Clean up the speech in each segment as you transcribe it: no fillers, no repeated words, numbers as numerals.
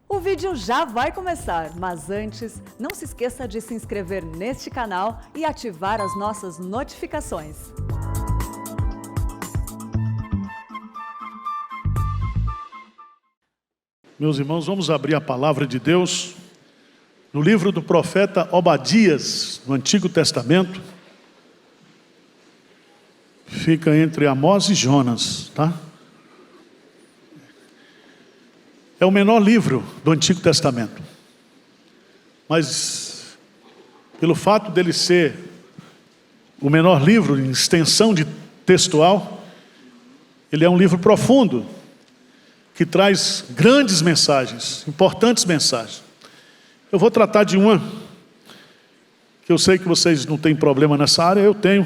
O vídeo já vai começar, mas antes, não se esqueça de se inscrever neste canal e ativar as nossas notificações. Meus irmãos, vamos abrir a palavra de Deus no livro do profeta Obadias, no Antigo Testamento. Fica entre Amós e Jonas, tá? É o menor livro do Antigo Testamento. Mas, pelo fato dele ser o menor livro em extensão de textual, ele é um livro profundo, que traz grandes mensagens, importantes mensagens. Eu vou tratar de uma, que eu sei que vocês não têm problema nessa área, eu tenho.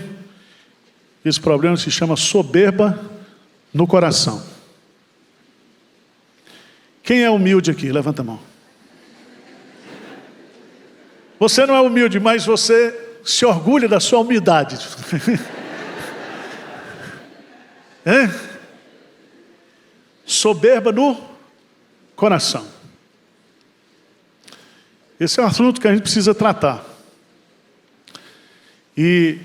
Esse problema se chama soberba no coração. Quem é humilde aqui? Levanta a mão. Você não é humilde, mas você se orgulha da sua humildade. É? Soberba no coração. Esse é um assunto que a gente precisa tratar. E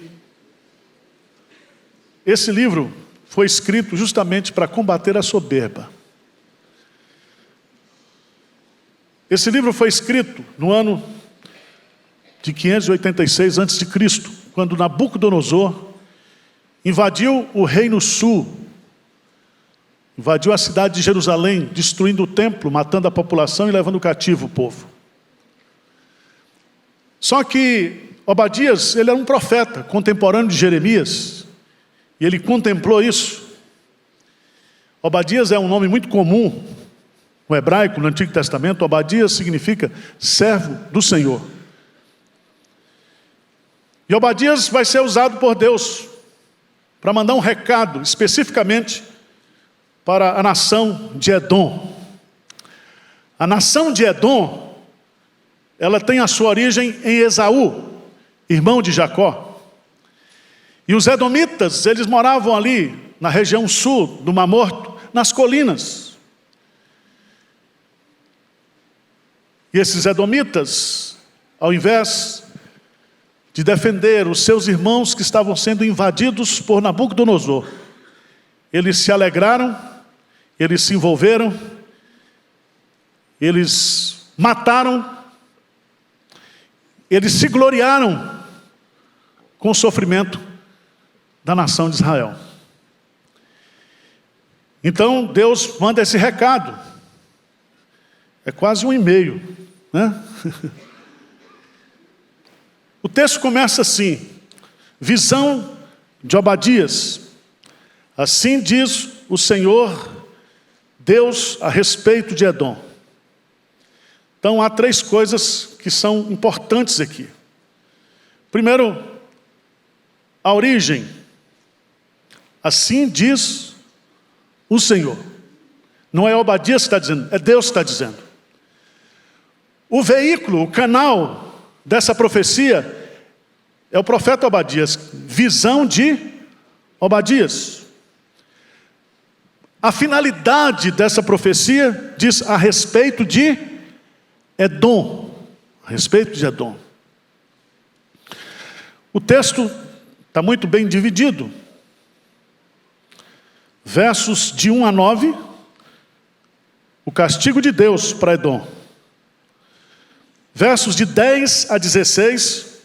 esse livro foi escrito justamente para combater a soberba. Esse livro foi escrito no ano de 586 a.C., quando Nabucodonosor invadiu o reino sul, invadiu a cidade de Jerusalém, destruindo o templo, matando a população e levando cativo o povo. Só que Obadias, ele era um profeta, contemporâneo de Jeremias, e ele contemplou isso. Obadias é um nome muito comum no hebraico, no Antigo Testamento. Obadias significa servo do Senhor. E Obadias vai ser usado por Deus para mandar um recado especificamente para a nação de Edom. A nação de Edom, ela tem a sua origem em Esaú, irmão de Jacó. E os edomitas, eles moravam ali na região sul do Mar Morto, nas colinas. E esses edomitas, ao invés de defender os seus irmãos que estavam sendo invadidos por Nabucodonosor, eles se alegraram, eles se envolveram, eles mataram, eles se gloriaram com o sofrimento da nação de Israel. Então Deus manda esse recado. É quase um e-mail, né? O texto começa assim: visão de Obadias. Assim diz o Senhor Deus a respeito de Edom. Então há três coisas que são importantes aqui. Primeiro, a origem. Assim diz o Senhor. Não é Obadias que está dizendo, é Deus que está dizendo. O veículo, o canal dessa profecia é o profeta Obadias. Visão de Obadias. A finalidade dessa profecia diz a respeito de Edom. A respeito de Edom. O texto está muito bem dividido. Versos de 1 a 9, o castigo de Deus para Edom. Versos de 10 a 16,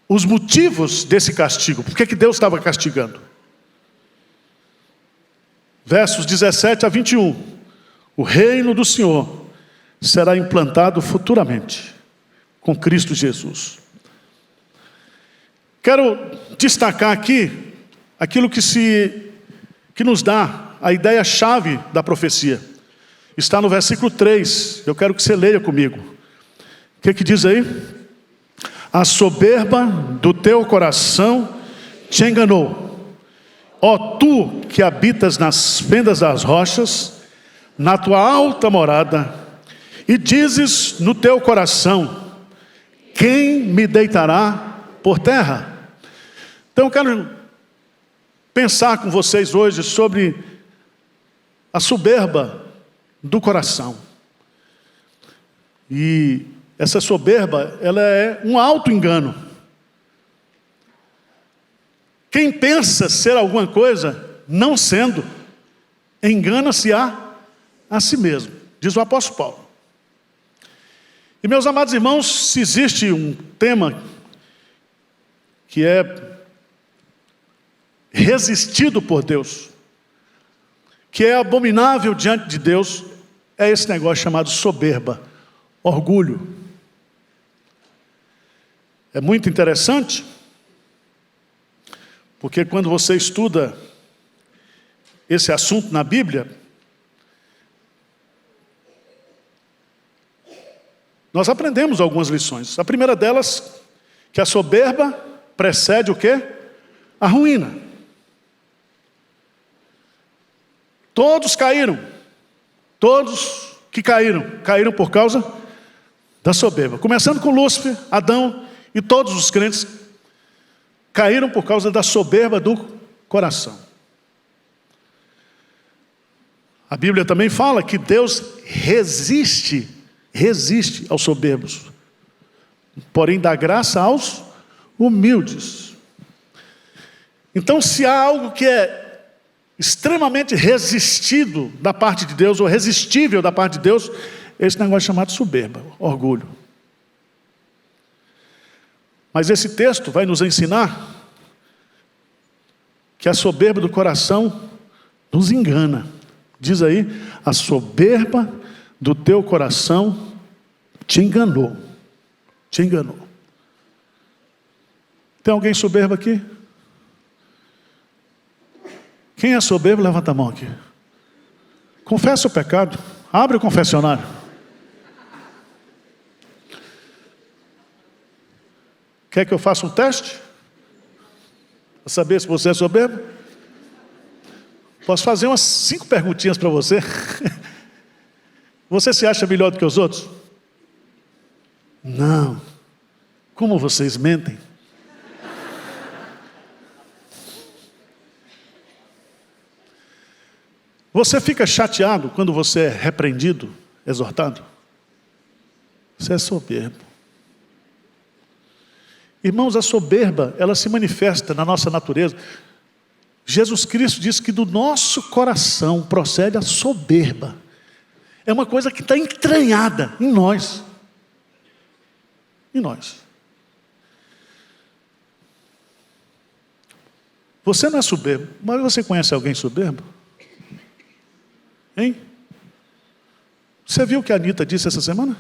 os motivos desse castigo. Por que Deus estava castigando? Versos 17 a 21, o reino do Senhor será implantado futuramente com Cristo Jesus. Quero destacar aqui aquilo que nos dá a ideia-chave da profecia. Está no versículo 3, eu quero que você leia comigo. O que diz aí? A soberba do teu coração te enganou. Ó tu que habitas nas fendas das rochas, na tua alta morada, e dizes no teu coração: quem me deitará por terra? Então eu quero pensar com vocês hoje sobre a soberba do coração. E essa soberba, ela é um auto-engano. Quem pensa ser alguma coisa, não sendo, engana-se a si mesmo, diz o apóstolo Paulo. E meus amados irmãos, se existe um tema que é resistido por Deus, que é abominável diante de Deus, é esse negócio chamado soberba, orgulho. É muito interessante, porque quando você estuda esse assunto na Bíblia, nós aprendemos algumas lições. A primeira delas, que a soberba precede o quê? A ruína. Todos caíram. Todos que caíram por causa da soberba. Começando com Lúcifer, Adão e todos os crentes caíram por causa da soberba do coração. A Bíblia também fala que Deus resiste aos soberbos, porém dá graça aos humildes. Então, se há algo que é extremamente resistido da parte de Deus, ou resistível da parte de Deus, é esse negócio chamado soberba, orgulho. Mas esse texto vai nos ensinar que a soberba do coração nos engana. Diz aí, a soberba do teu coração te enganou. Te enganou. Tem alguém soberbo aqui? Quem é soberbo, levanta a mão aqui. Confessa o pecado. Abre o confessionário. Quer que eu faça um teste? Para saber se você é soberbo? Posso fazer umas 5 perguntinhas para você? Você se acha melhor do que os outros? Não. Como vocês mentem? Você fica chateado quando você é repreendido, exortado? Você é soberbo. Irmãos, a soberba, ela se manifesta na nossa natureza. Jesus Cristo diz que do nosso coração procede a soberba. É uma coisa que está entranhada em nós. Em nós. Você não é soberbo, mas você conhece alguém soberbo? Hein? Você viu o que a Anitta disse essa semana?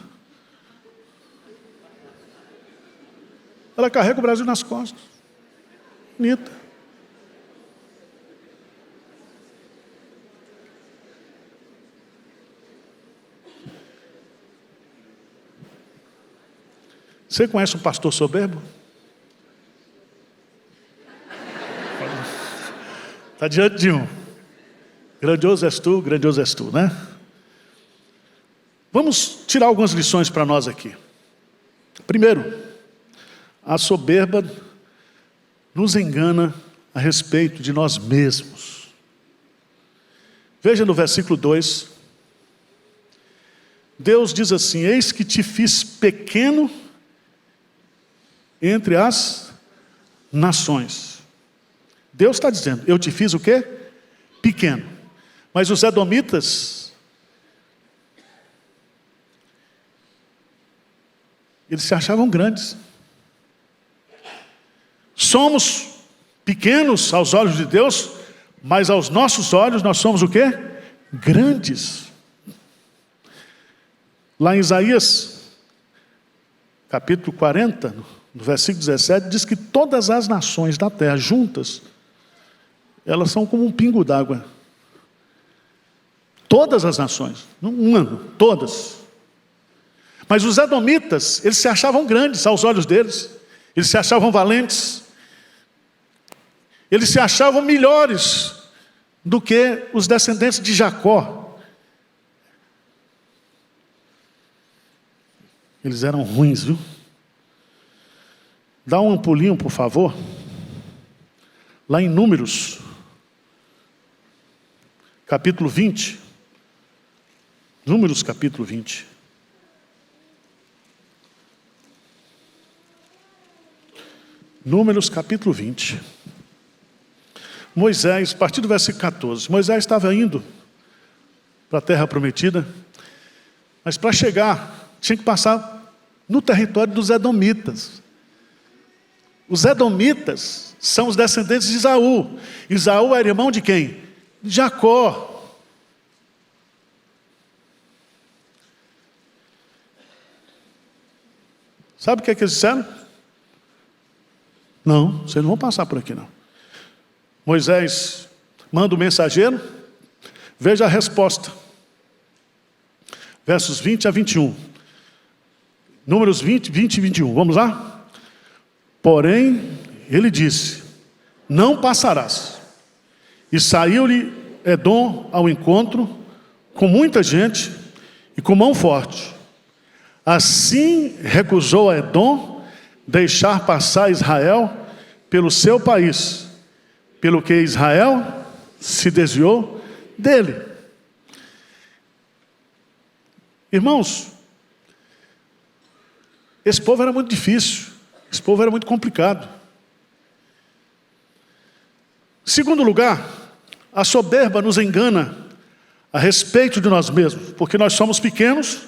Ela carrega o Brasil nas costas. Anitta. Você conhece um pastor soberbo? Está diante de um. Grandioso és tu, né? Vamos tirar algumas lições para nós aqui. Primeiro, a soberba nos engana a respeito de nós mesmos. Veja no versículo 2. Deus diz assim: eis que te fiz pequeno entre as nações. Deus está dizendo, eu te fiz o quê? Pequeno. Mas os edomitas, eles se achavam grandes. Somos pequenos aos olhos de Deus, mas aos nossos olhos nós somos o quê? Grandes. Lá em Isaías, capítulo 40, no versículo 17, diz que todas as nações da terra juntas, elas são como um pingo d'água. Todas as nações, não uma, todas. Mas os edomitas, eles se achavam grandes aos olhos deles, eles se achavam valentes, eles se achavam melhores do que os descendentes de Jacó. Eles eram ruins, viu? Dá um pulinho, por favor. Lá em Números, capítulo 20. Números, capítulo 20. Números capítulo 20. Moisés, a partir do versículo 14. Moisés estava indo para a terra prometida, mas para chegar, tinha que passar no território dos edomitas. Os edomitas são os descendentes de Esaú. Esaú era irmão de quem? De Jacó. Sabe o que é que eles disseram? Não, vocês não vão passar por aqui não. Moisés manda o mensageiro, veja a resposta. Versos 20 a 21. Números 20 e 21, vamos lá? Porém, ele disse, não passarás. E saiu-lhe Edom ao encontro, com muita gente e com mão forte. Assim recusou a Edom deixar passar Israel pelo seu país, pelo que Israel se desviou dele. Irmãos, esse povo era muito difícil, esse povo era muito complicado. Segundo lugar, a soberba nos engana a respeito de nós mesmos, porque nós somos pequenos,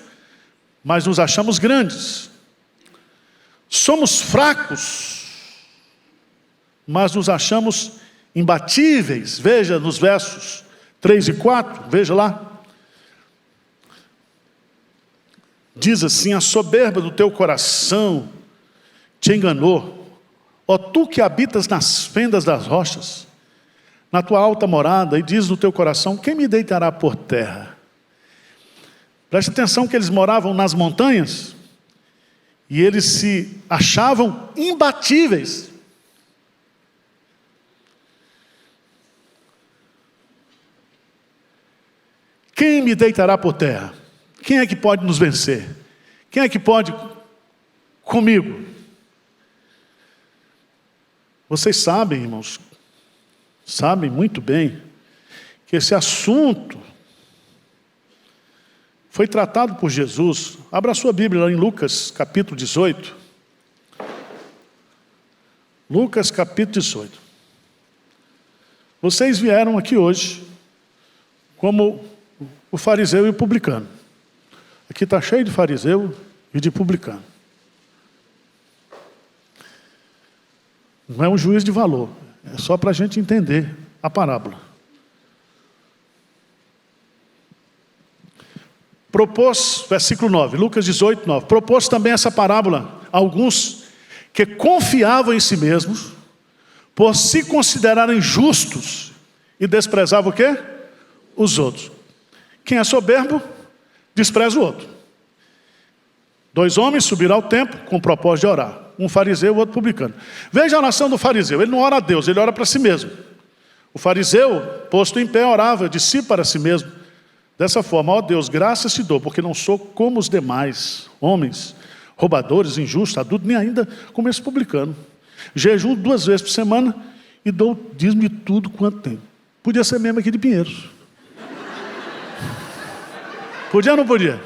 mas nos achamos grandes. Somos fracos, mas nos achamos imbatíveis. Veja nos versos 3 e 4, veja lá. Diz assim, a soberba do teu coração te enganou. Ó tu que habitas nas fendas das rochas, na tua alta morada, e diz no teu coração, quem me deitará por terra? Preste atenção que eles moravam nas montanhas, e eles se achavam imbatíveis. Quem me deitará por terra? Quem é que pode nos vencer? Quem é que pode comigo? Vocês sabem, irmãos, sabem muito bem que esse assunto foi tratado por Jesus. Abra a sua Bíblia lá em Lucas, capítulo 18. Lucas, capítulo 18. Vocês vieram aqui hoje como o fariseu e o publicano. Aqui está cheio de fariseu e de publicano. Não é um juízo de valor. É só para a gente entender a parábola. Propôs, versículo 9, Lucas 18, 9. Propôs também essa parábola a alguns que confiavam em si mesmos, por se considerarem justos, e desprezavam o quê? Os outros. Quem é soberbo, despreza o outro. 2 homens subiram ao templo com o propósito de orar. Um fariseu e o outro publicano. Veja a oração do fariseu. Ele não ora a Deus, ele ora para si mesmo. O fariseu, posto em pé, orava de si para si mesmo. Dessa forma, ó Deus, graças te dou, porque não sou como os demais homens, roubadores, injustos, adultos, nem ainda como esse publicano. Jejuo 2 vezes por semana e dou dízimo de tudo quanto tenho. Podia ser mesmo aqui de Pinheiros. Podia ou não podia?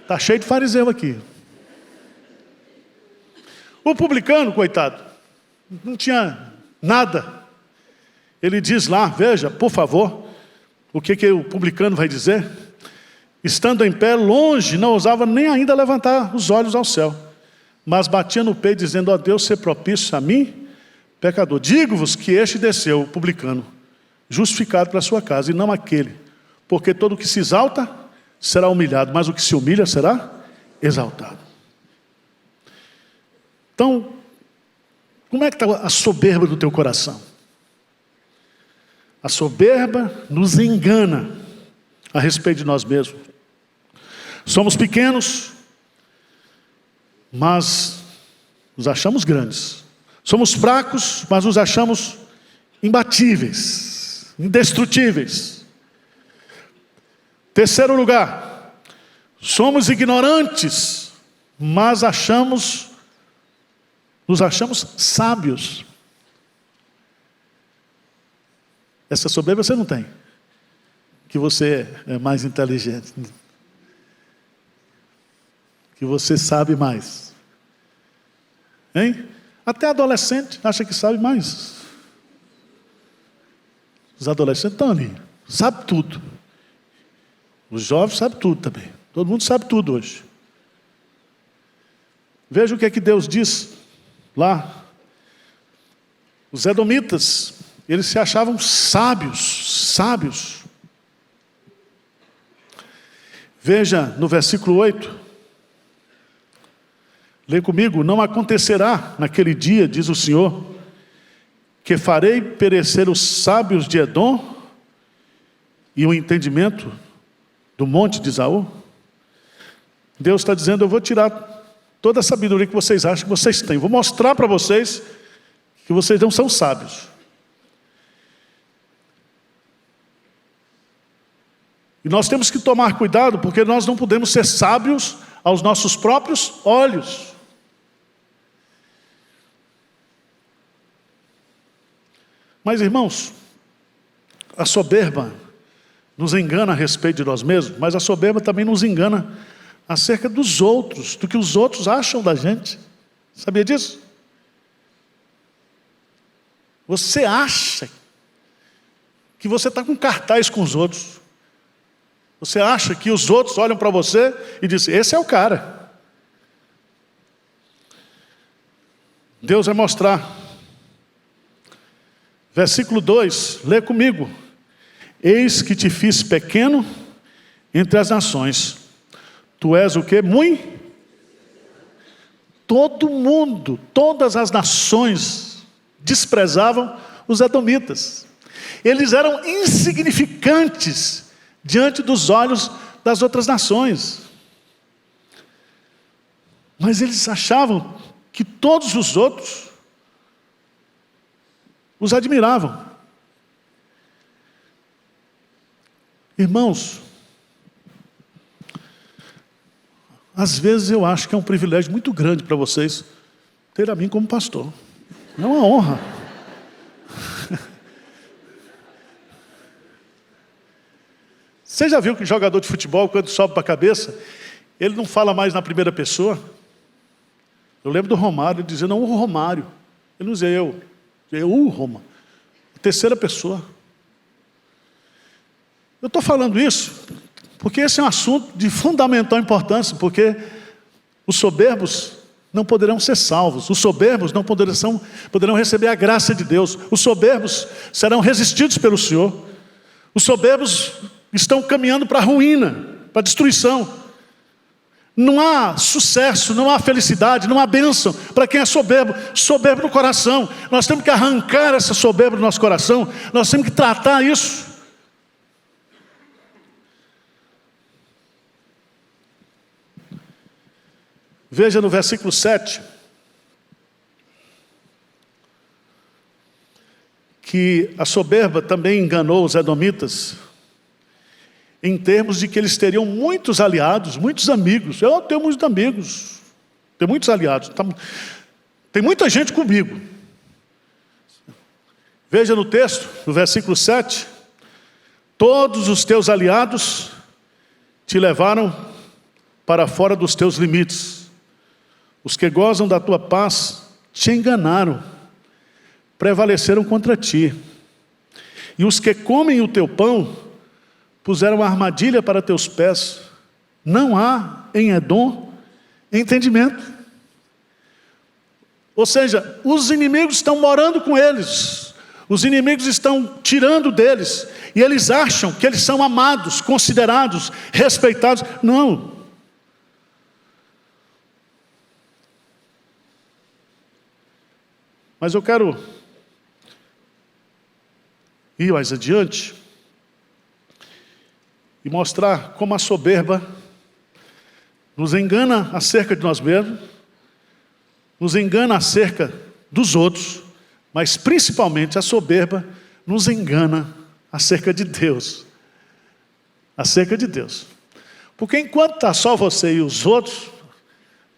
Está cheio de fariseu aqui. O publicano, coitado, não tinha nada. Ele diz lá, veja, por favor, o que o publicano vai dizer? Estando em pé, longe, não ousava nem ainda levantar os olhos ao céu, mas batia no peito, dizendo, ó Deus, ser propício a mim, pecador. Digo-vos que este desceu, o publicano, justificado para a sua casa, e não aquele, porque todo o que se exalta será humilhado, mas o que se humilha será exaltado. Então, como é que está a soberba do teu coração? A soberba nos engana a respeito de nós mesmos. Somos pequenos, mas nos achamos grandes. Somos fracos, mas nos achamos imbatíveis, indestrutíveis. Terceiro lugar, somos ignorantes, mas nos achamos sábios. Essa soberba você não tem, que você é mais inteligente, que você sabe mais. Hein? Até adolescente acha que sabe mais. Os adolescentes estão ali, sabe tudo. Os jovens sabem tudo também. Todo mundo sabe tudo hoje. Veja o que é que Deus diz lá. Os edomitas, eles se achavam sábios. Veja no versículo 8. Lê comigo. Não acontecerá naquele dia, diz o Senhor, que farei perecer os sábios de Edom e o entendimento do monte de Esaú. Deus está dizendo, eu vou tirar toda a sabedoria que vocês acham que vocês têm. Vou mostrar para vocês que vocês não são sábios. E nós temos que tomar cuidado, porque nós não podemos ser sábios aos nossos próprios olhos. Mas, irmãos, a soberba nos engana a respeito de nós mesmos, mas a soberba também nos engana acerca dos outros, do que os outros acham da gente. Sabia disso? Você acha que você está com cartaz com os outros. Você acha que os outros olham para você e dizem, esse é o cara. Deus vai mostrar. Versículo 2, lê comigo. Eis que te fiz pequeno entre as nações. Tu és o quê? Muito. Todo mundo, todas as nações desprezavam os edomitas. Eles eram insignificantes diante dos olhos das outras nações. Mas eles achavam que todos os outros os admiravam. Irmãos, às vezes eu acho que é um privilégio muito grande para vocês ter a mim como pastor. É uma honra. Você já viu que jogador de futebol, quando sobe para a cabeça, ele não fala mais na primeira pessoa? Eu lembro do Romário, ele dizia, não, o Romário. Ele não dizia eu. Eu, Roma. Terceira pessoa. Eu estou falando isso porque esse é um assunto de fundamental importância, porque os soberbos não poderão ser salvos, os soberbos não poderão receber a graça de Deus, os soberbos serão resistidos pelo Senhor, os soberbos estão caminhando para a ruína, para a destruição. Não há sucesso, não há felicidade, não há bênção para quem é soberbo no coração. Nós temos que arrancar essa soberba do nosso coração, nós temos que tratar isso. Veja no versículo 7, que a soberba também enganou os edomitas, em termos de que eles teriam muitos aliados, muitos amigos. Eu tenho muitos amigos, tenho muitos aliados, tem muita gente comigo. Veja no texto, no versículo 7, todos os teus aliados te levaram para fora dos teus limites. Os que gozam da tua paz te enganaram, prevaleceram contra ti. E os que comem o teu pão puseram armadilha para teus pés. Não há em Edom entendimento. Ou seja, os inimigos estão morando com eles. Os inimigos estão tirando deles. E eles acham que eles são amados, considerados, respeitados. Não. Mas eu quero ir mais adiante e mostrar como a soberba nos engana acerca de nós mesmos, nos engana acerca dos outros, mas principalmente a soberba nos engana acerca de Deus. Acerca de Deus. Porque enquanto está só você e os outros,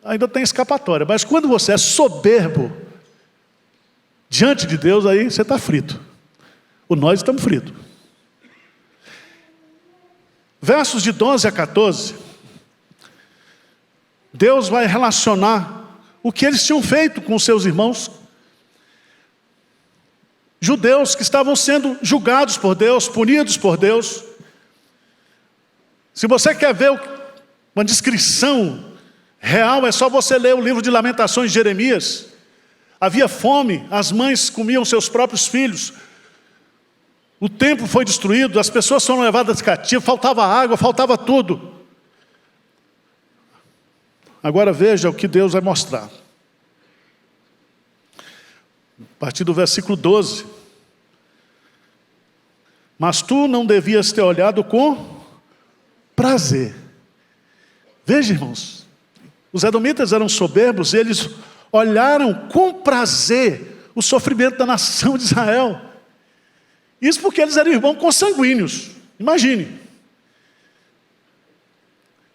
ainda tem escapatória. Mas quando você é soberbo diante de Deus, aí você está frito. Nós estamos fritos. Versos de 12 a 14, Deus vai relacionar o que eles tinham feito com seus irmãos judeus que estavam sendo julgados por Deus, punidos por Deus. Se você quer ver uma descrição real, é só você ler o livro de Lamentações de Jeremias. Havia fome, as mães comiam seus próprios filhos, o templo foi destruído, as pessoas foram levadas cativas, faltava água, faltava tudo. Agora veja o que Deus vai mostrar. A partir do versículo 12. Mas tu não devias ter olhado com prazer. Veja, irmãos, os edomitas eram soberbos, eles olharam com prazer o sofrimento da nação de Israel. Isso porque eles eram irmãos consanguíneos. Imagine.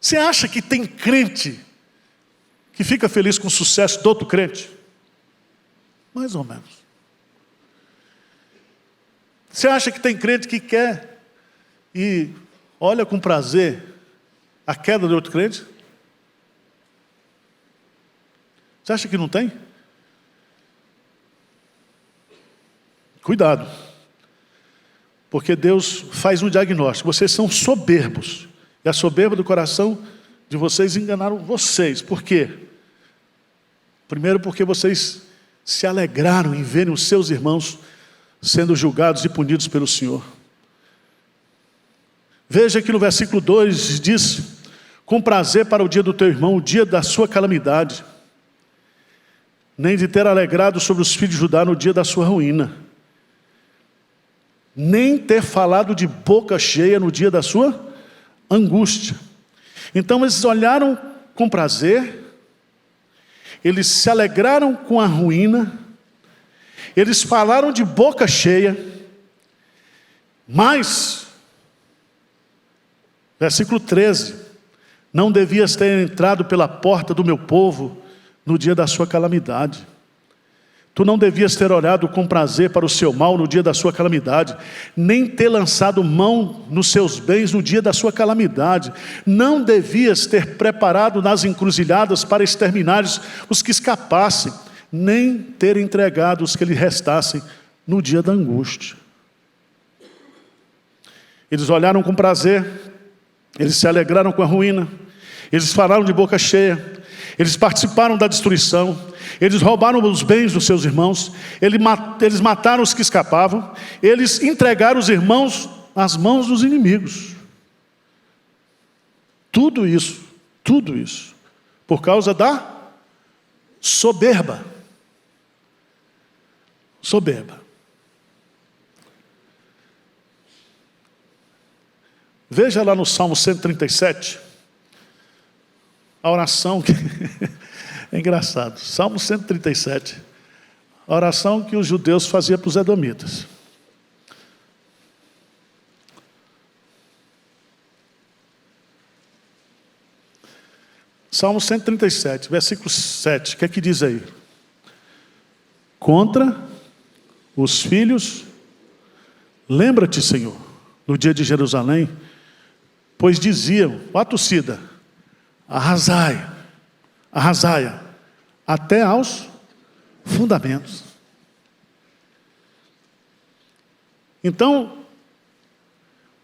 Você acha que tem crente que fica feliz com o sucesso do outro crente? Mais ou menos. Você acha que tem crente que quer e olha com prazer a queda do outro crente? Você acha que não tem? Cuidado. Porque Deus faz um diagnóstico. Vocês são soberbos. E a soberba do coração de vocês enganaram vocês. Por quê? Primeiro porque vocês se alegraram em verem os seus irmãos sendo julgados e punidos pelo Senhor. Veja que no versículo 2 diz: com prazer para o dia do teu irmão, o dia da sua calamidade, nem de ter alegrado sobre os filhos de Judá no dia da sua ruína, nem ter falado de boca cheia no dia da sua angústia. Então eles olharam com prazer, eles se alegraram com a ruína, eles falaram de boca cheia, mas, versículo 13, não devias ter entrado pela porta do meu povo no dia da sua calamidade. Tu não devias ter olhado com prazer para o seu mal no dia da sua calamidade, nem ter lançado mão nos seus bens no dia da sua calamidade. Não devias ter preparado nas encruzilhadas para exterminar os que escapassem, nem ter entregado os que lhe restassem no dia da angústia. Eles olharam com prazer, eles se alegraram com a ruína, eles falaram de boca cheia, eles participaram da destruição, eles roubaram os bens dos seus irmãos, eles mataram os que escapavam, eles entregaram os irmãos nas mãos dos inimigos. Tudo isso, por causa da soberba. Soberba. Veja lá no Salmo 137, a oração que... É engraçado, Salmo 137, a oração que os judeus faziam para os edomitas. Salmo 137, versículo 7, o que é que diz aí? Contra os filhos, lembra-te, Senhor, no dia de Jerusalém, pois diziam, ó torcida, arrasai, até aos fundamentos. Então,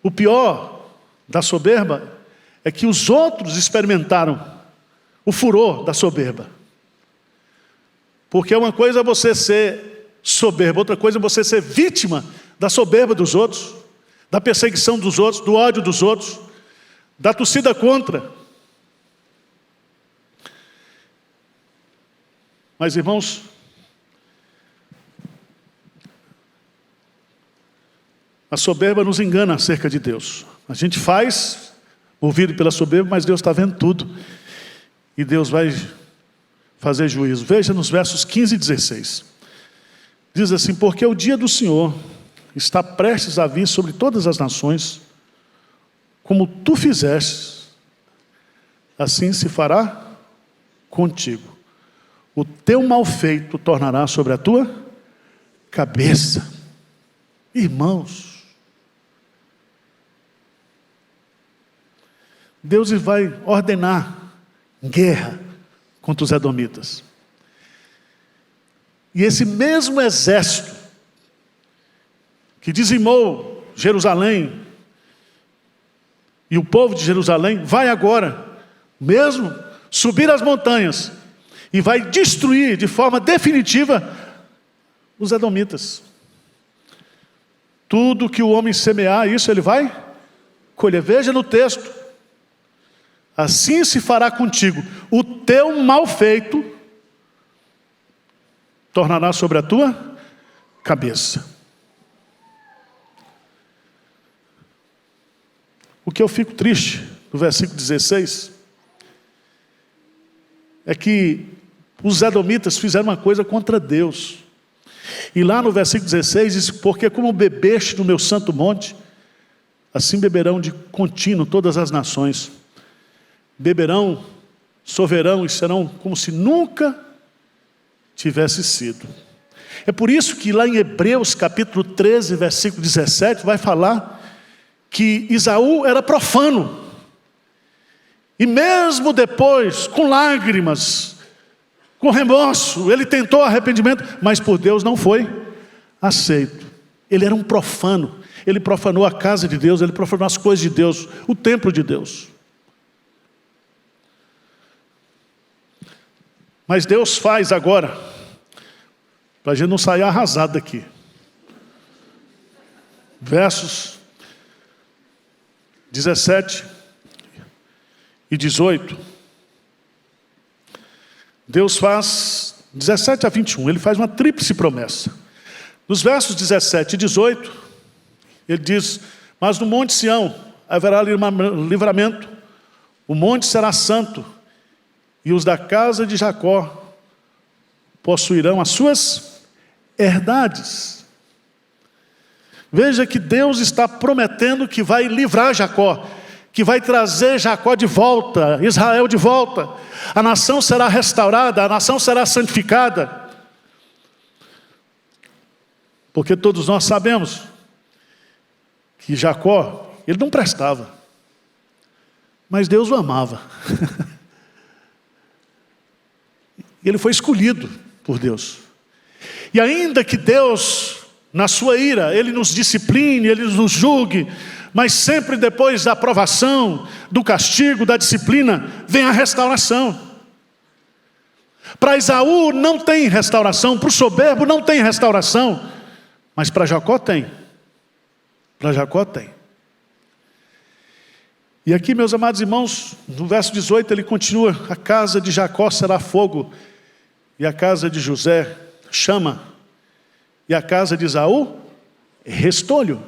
o pior da soberba é que os outros experimentaram o furor da soberba. Porque uma coisa é você ser soberbo, outra coisa é você ser vítima da soberba dos outros, da perseguição dos outros, do ódio dos outros, da torcida contra. Mas, irmãos, a soberba nos engana acerca de Deus. A gente faz, movido pela soberba, mas Deus está vendo tudo. E Deus vai fazer juízo. Veja nos versos 15 e 16. Diz assim: porque o dia do Senhor está prestes a vir sobre todas as nações, como tu fizeste, assim se fará contigo. O teu mal feito tornará sobre a tua cabeça. Irmãos, Deus vai ordenar guerra contra os edomitas. E esse mesmo exército que dizimou Jerusalém, e o povo de Jerusalém, vai agora mesmo subir as montanhas e vai destruir de forma definitiva os edomitas. Tudo que o homem semear, isso ele vai colher. Veja no texto: assim se fará contigo, o teu mal feito tornará sobre a tua cabeça. O que eu fico triste, no versículo 16, é que os edomitas fizeram uma coisa contra Deus. E lá no versículo 16 diz: porque como bebeste no meu santo monte, assim beberão de contínuo todas as nações. Beberão, sorverão e serão como se nunca tivesse sido. É por isso que lá em Hebreus capítulo 13, versículo 17, vai falar que Esaú era profano. E mesmo depois, com lágrimas, com remorso, ele tentou arrependimento, mas por Deus não foi aceito. Ele era um profano. Ele profanou a casa de Deus, ele profanou as coisas de Deus, o templo de Deus. Mas Deus faz agora, para a gente não sair arrasado daqui. Versos 17 e 18. Deus faz, 17 a 21, ele faz uma tríplice promessa. Nos versos 17 e 18, ele diz: mas no monte Sião haverá livramento, o monte será santo, e os da casa de Jacó possuirão as suas herdades. Veja que Deus está prometendo que vai livrar Jacó, que vai trazer Jacó de volta, Israel de volta. A nação será restaurada, a nação será santificada. Porque todos nós sabemos que Jacó, ele não prestava, mas Deus o amava. Ele foi escolhido por Deus. E ainda que Deus, na sua ira, ele nos discipline, ele nos julgue, mas sempre depois da aprovação, do castigo, da disciplina, vem a restauração. Para Esaú não tem restauração, para o soberbo não tem restauração, mas para Jacó tem. Para Jacó tem. E aqui, meus amados irmãos, no verso 18 ele continua: a casa de Jacó será fogo, e a casa de José chama, e a casa de Esaú restolho.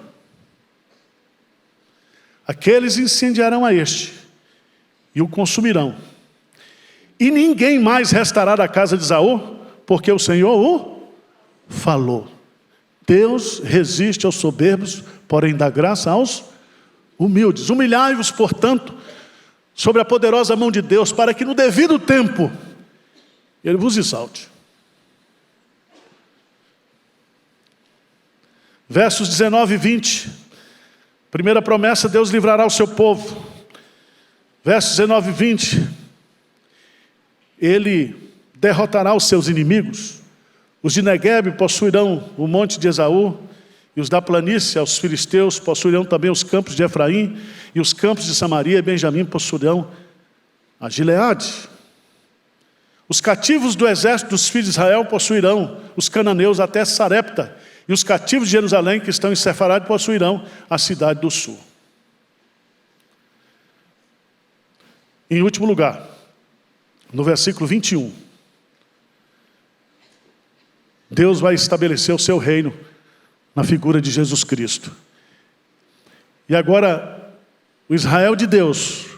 Aqueles incendiarão a este, e o consumirão. E ninguém mais restará da casa de Esaú, porque o Senhor o falou. Deus resiste aos soberbos, porém dá graça aos humildes. Humilhai-vos, portanto, sobre a poderosa mão de Deus, para que no devido tempo Ele vos exalte. Versos 19 e 20. Primeira promessa: Deus livrará o seu povo. Versos 19 e 20. Ele derrotará os seus inimigos. Os de Neguebe possuirão o monte de Esaú, e os da planície, aos filisteus, possuirão também os campos de Efraim, e os campos de Samaria e Benjamim possuirão a Gileade. Os cativos do exército dos filhos de Israel possuirão os cananeus até Sarepta, e os cativos de Jerusalém que estão em Sefarade possuirão a cidade do sul. Em último lugar, no versículo 21, Deus vai estabelecer o seu reino na figura de Jesus Cristo. E agora, o Israel de Deus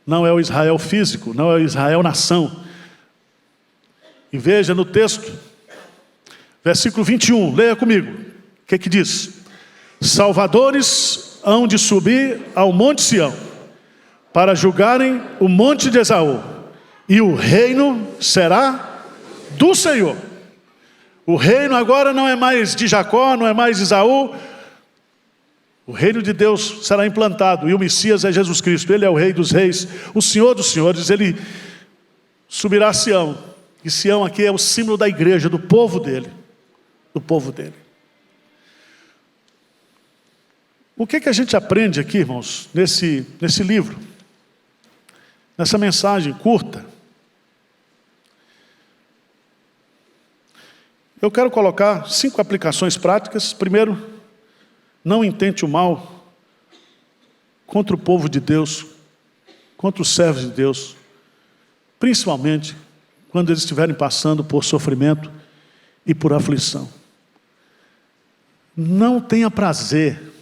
não é o Israel físico, não é o Israel nação. E veja no texto, versículo 21, leia comigo. O que diz? Salvadores hão de subir ao monte Sião, para julgarem o monte de Esaú, e o reino será do Senhor. O reino agora não é mais de Jacó, não é mais de Esaú. O reino de Deus será implantado, e o Messias é Jesus Cristo. Ele é o Rei dos Reis, o Senhor dos Senhores. Ele subirá a Sião, e Sião aqui é o símbolo da igreja, do povo dele. Do povo dele. O que a gente aprende aqui, irmãos, nesse livro? Nessa mensagem curta? Eu quero colocar 5 aplicações práticas. Primeiro, não intente o mal contra o povo de Deus, contra os servos de Deus, principalmente quando eles estiverem passando por sofrimento e por aflição. Não tenha prazer,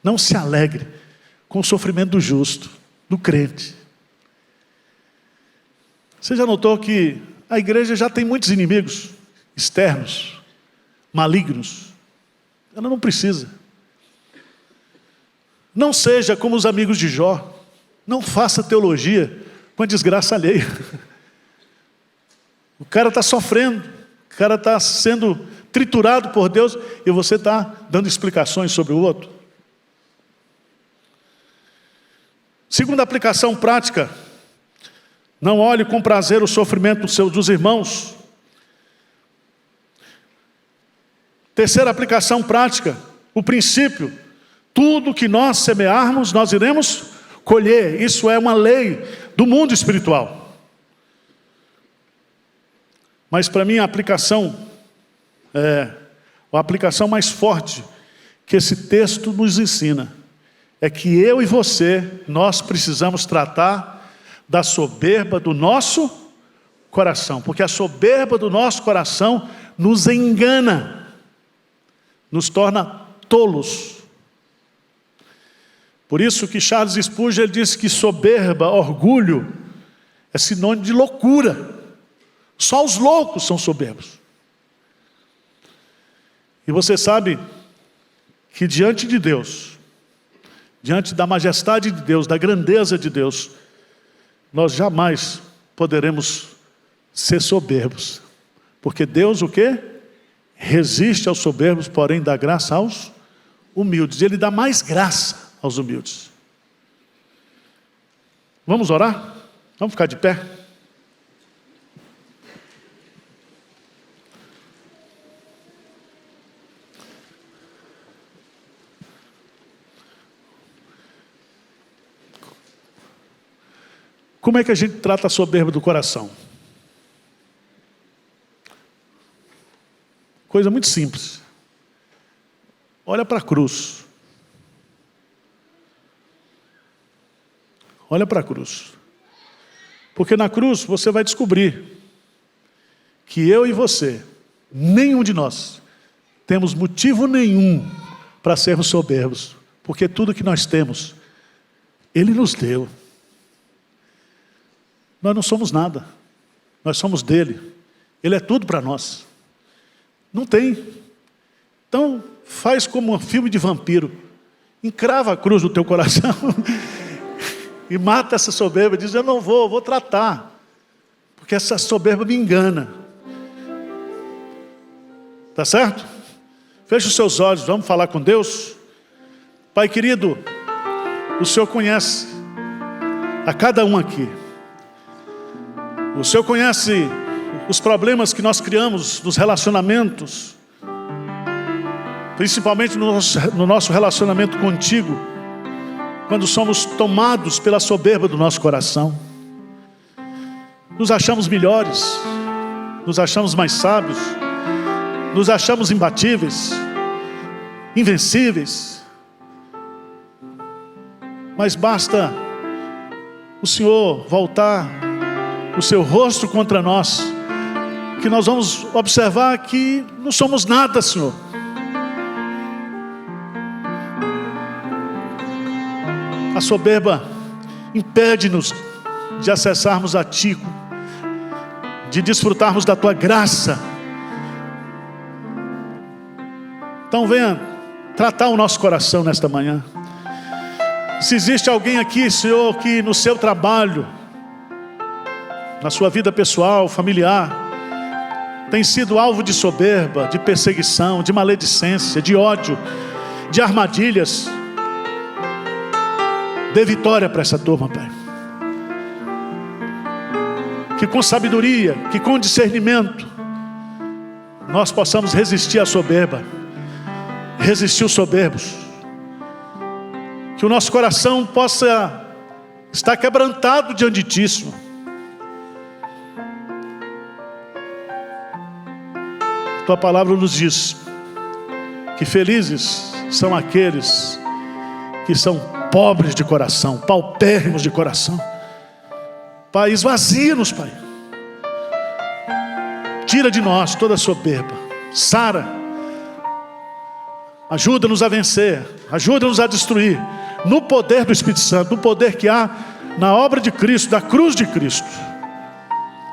não se alegre com o sofrimento do justo, do crente. Você já notou que a igreja já tem muitos inimigos externos, malignos? Ela não precisa. Não seja como os amigos de Jó. Não faça teologia com a desgraça alheia. O cara está sofrendo, o cara está sendo triturado por Deus e você está dando explicações sobre o outro. Segunda aplicação prática: não olhe com prazer o sofrimento dos irmãos. Terceira aplicação prática: o princípio: tudo que nós semearmos, nós iremos colher. Isso é uma lei do mundo espiritual. Mas para mim a aplicação mais forte que esse texto nos ensina é que eu e você, nós precisamos tratar da soberba do nosso coração, porque a soberba do nosso coração nos engana, nos torna tolos. Por isso que Charles Spurgeon disse que soberba, orgulho, é sinônimo de loucura. Só os loucos são soberbos. E você sabe que diante de Deus, diante da majestade de Deus, da grandeza de Deus, nós jamais poderemos ser soberbos. Porque Deus o quê? Resiste aos soberbos, porém dá graça aos humildes. Ele dá mais graça aos humildes. Vamos orar? Vamos ficar de pé? Como é que a gente trata a soberba do coração? Coisa muito simples. Olha para a cruz. Olha para a cruz. Porque na cruz você vai descobrir que eu e você, nenhum de nós, temos motivo nenhum para sermos soberbos. Porque tudo que nós temos, Ele nos deu. Nós não somos nada. Nós somos dele. Ele é tudo para nós. Não tem. Então, faz como um filme de vampiro. Encrava a cruz no teu coração e mata essa soberba. Diz: eu não vou tratar. Porque essa soberba me engana. Tá certo? Feche os seus olhos, vamos falar com Deus. Pai querido, o Senhor conhece a cada um aqui. O Senhor conhece os problemas que nós criamos nos relacionamentos, principalmente no nosso relacionamento contigo, quando somos tomados pela soberba do nosso coração. Nos achamos melhores, nos achamos mais sábios, nos achamos imbatíveis, invencíveis. Mas basta o Senhor voltar o seu rosto contra nós, que nós vamos observar que não somos nada, Senhor. A soberba impede-nos de acessarmos a Ti, de desfrutarmos da Tua graça. Então venha tratar o nosso coração nesta manhã. Se existe alguém aqui, Senhor, que no seu trabalho, na sua vida pessoal, familiar, tem sido alvo de soberba, de perseguição, de maledicência, de ódio, de armadilhas, dê vitória para essa turma, Pai. Que com sabedoria, que com discernimento, nós possamos resistir à soberba, resistir os soberbos, Que o nosso coração possa estar quebrantado diante de Ti, Senhor. Tua palavra nos diz que felizes são aqueles que são pobres de coração, paupérrimos de coração. Pai, esvazia-nos, Pai. Tira de nós toda a soberba. Sara, ajuda-nos a vencer, ajuda-nos a destruir, no poder do Espírito Santo, no poder que há na obra de Cristo, da cruz de Cristo.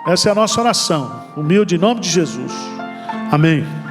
Essa é a nossa oração, humilde em nome de Jesus. Amém.